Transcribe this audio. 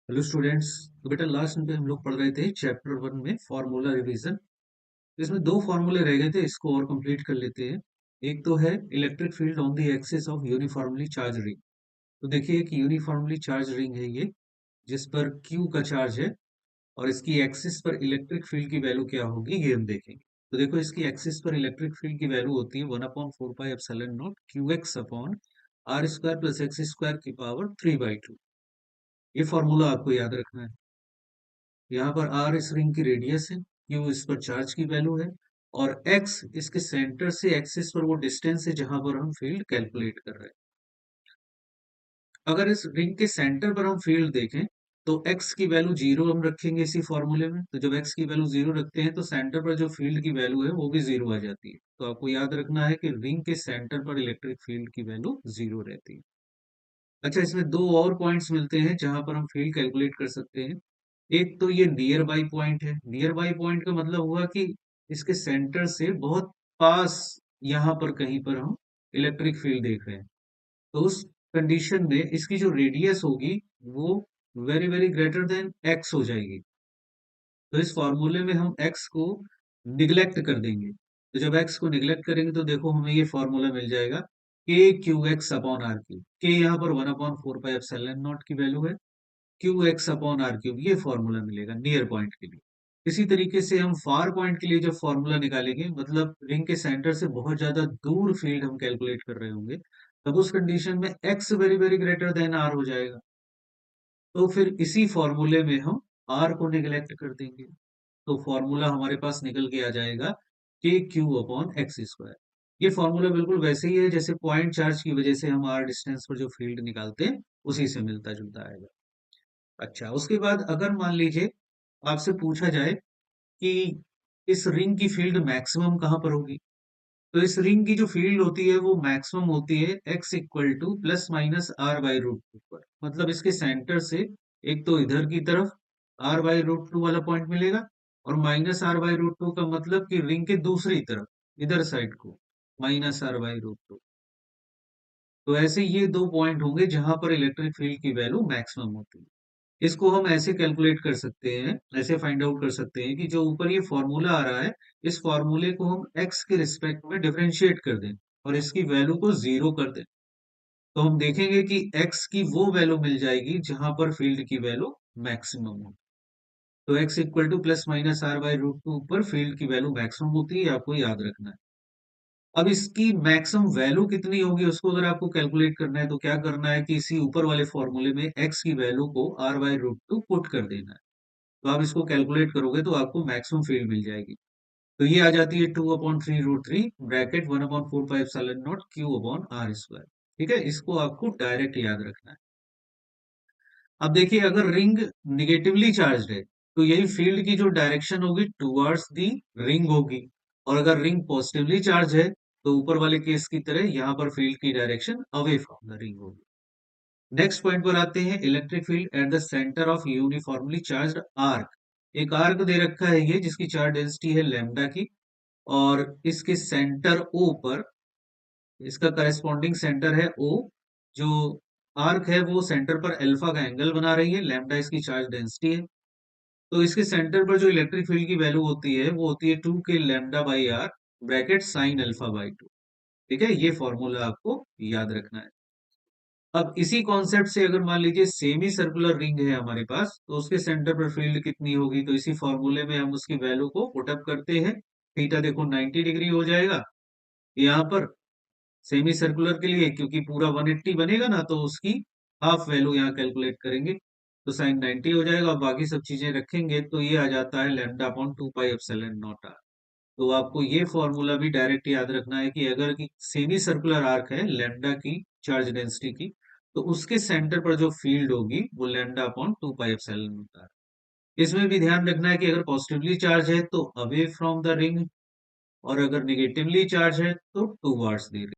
Hello students. तो बेटा last में हम लोग पढ़ रहे थे चैप्टर 1 में फॉर्मूला रिवीजन। इसमें दो फॉर्मूले रह गए थे, इसको और कंप्लीट कर लेते हैं। एक तो है electric field on the axis of uniformly charge ring. तो देखिए एक यूनिफॉर्मली चार्ज रिंग है ये, जिस पर Q का चार्ज है और इसकी एक्सिस पर इलेक्ट्रिक फील्ड की वैल्यू क्या होगी ये हम देखेंगे। तो देखो इसकी एक्सिस पर इलेक्ट्रिक फील्ड की वैल्यू होती है 1/4 pi epsilon not QX upon R square plus x square की पावर 3/2। ये फॉर्मूला आपको याद रखना है। यहाँ पर R इस रिंग की रेडियस है, Q इस पर चार्ज की वैल्यू है और X इसके सेंटर से एक्सिस पर वो डिस्टेंस है जहां पर हम फील्ड कैलकुलेट कर रहे हैं। अगर इस रिंग के सेंटर पर हम फील्ड देखें तो X की वैल्यू जीरो हम रखेंगे इसी फॉर्मूले में। तो जब X की वैल्यू जीरो रखते हैं तो सेंटर पर जो फील्ड की वैल्यू है वो भी जीरो आ जाती है। तो आपको याद रखना है कि रिंग के सेंटर पर इलेक्ट्रिक फील्ड की वैल्यू जीरो रहती है। अच्छा, इसमें दो और पॉइंट्स मिलते हैं जहां पर हम फील्ड कैलकुलेट कर सकते हैं। एक तो ये नियर बाई पॉइंट है। नियर बाई पॉइंट का मतलब हुआ कि इसके सेंटर से बहुत पास यहाँ पर कहीं पर हम इलेक्ट्रिक फील्ड देख रहे हैं। तो उस कंडीशन में इसकी जो रेडियस होगी वो very very greater then x हो जाएगी। तो इस फॉर्मूले में हम एक्स को निग्लेक्ट कर देंगे। तो जब एक्स को निग्लेक्ट करेंगे तो देखो हमें ये फॉर्मूला मिल जाएगा K Q X upon R cube. K यहाँ पर 1/4 पाई एप्सिलॉन नॉट की वैल्यू है, Q X upon R cube ये फॉर्मूला मिलेगा नियर पॉइंट के लिए। इसी तरीके से हम फार पॉइंट के लिए जब फॉर्मूला निकालेंगे, मतलब रिंग के सेंटर से बहुत ज्यादा दूर फील्ड हम कैलकुलेट कर रहे होंगे, तब उस कंडीशन में X very very greater than R हो जाएगा। तो फिर इसी फॉर्मूले में हम आर को निगलेक्ट कर देंगे। तो फॉर्मूला हमारे पास निकल के आ जाएगा K Q upon x square. ये फॉर्मूला बिल्कुल वैसे ही है जैसे पॉइंट चार्ज की वजह से हम आर डिस्टेंस पर जो फील्ड निकालते हैं उसी से मिलता जुलता आएगा। अच्छा, उसके बाद अगर मान लीजिए आपसे पूछा जाए कि इस रिंग की फील्ड मैक्सिमम कहाँ पर होगी, तो इस रिंग की जो फील्ड होती है वो मैक्सिमम होती है x equal to plus minus R by root two पर। मतलब इसके सेंटर से एक तो इधर की तरफ आर बाई रूट टू वाला पॉइंट मिलेगा और minus R by root two का मतलब कि रिंग के दूसरी तरफ इधर साइड को minus R by root two. तो ऐसे ये दो पॉइंट होंगे जहां पर इलेक्ट्रिक फील्ड की वैल्यू मैक्सिमम होती है। इसको हम ऐसे कैलकुलेट कर सकते हैं, ऐसे फाइंड आउट कर सकते हैं कि जो ऊपर ये फॉर्मूला आ रहा है, इस फॉर्मूले को हम x के रिस्पेक्ट में डिफरेंशिएट कर दें और इसकी वैल्यू को जीरो कर दें। तो हम देखेंगे कि x की वो वैल्यू मिल जाएगी जहां पर फील्ड की वैल्यू मैक्सिमम हो। तो x equal to plus minus R by root two पर फील्ड की वैल्यू मैक्सिमम होती है, आपको याद रखना है। अब इसकी मैक्सिमम वैल्यू कितनी होगी उसको अगर आपको कैलकुलेट करना है तो क्या करना है कि इसी ऊपर वाले फॉर्मूले में x की वैल्यू को r by root two put कर देना है। तो आप इसको कैलकुलेट करोगे तो आपको मैक्सिमम फील्ड मिल जाएगी। तो ये आ जाती है 2/3√3 bracket 1/4 pi epsilon naught Q upon R square. ठीक है, इसको आपको डायरेक्ट याद रखना है। अब देखिए अगर रिंग निगेटिवली चार्ज है तो यही फील्ड की जो डायरेक्शन होगी टुवर्ड्स दी रिंग होगी, और अगर रिंग पॉजिटिवली चार्ज है तो ऊपर वाले केस की तरह यहाँ पर फील्ड की direction away from the ring होगी। नेक्स्ट पॉइंट पर आते हैं, electric field at the centre of uniformly charged arc. एक आर्क दे रखा है ये जिसकी चार्ज डेंसिटी है लैम्डा की, और इसके सेंटर ओ पर इसका करस्पॉन्डिंग सेंटर है ओ। जो आर्क है वो सेंटर पर अल्फा का एंगल बना रही है, लैम्डा इसकी चार्ज डेंसिटी है। तो इसके सेंटर पर जो इलेक्ट्रिक फील्ड की वैल्यू होती है वो होती है 2 k lambda by R bracket sine alpha by two. ठीक है, ये फॉर्मूला आपको याद रखना है। अब इसी कॉन्सेप्ट से अगर मान लीजिए सेमी सर्कुलर रिंग है हमारे पास तो उसके सेंटर पर फील्ड कितनी होगी, तो इसी फॉर्मूले में हम उसकी वैल्यू को पुटअप करते हैं। थीटा देखो 90 डिग्री हो जाएगा यहाँ पर सेमी सर्कुलर के लिए, क्योंकि पूरा 180 बनेगा ना तो उसकी हाफ वैल्यू यहाँ कैलकुलेट करेंगे। तो साइन 90 हो जाएगा और बाकी सब चीजें रखेंगे तो ये आ जाता है lambda upon 2 pi epsilon naught R. तो आपको ये फॉर्मूला भी डायरेक्ट याद रखना है कि अगर की सेमी सर्कुलर आर्क है लैम्डा की चार्ज डेंसिटी की, तो उसके सेंटर पर जो फील्ड होगी वो lambda upon 2 pi epsilon naught R. इसमें भी ध्यान रखना है कि अगर पॉजिटिवली चार्ज है तो अवे फ्रॉम द रिंग, और अगर निगेटिवली चार्ज है तो टूवर्ड्स द रिंग।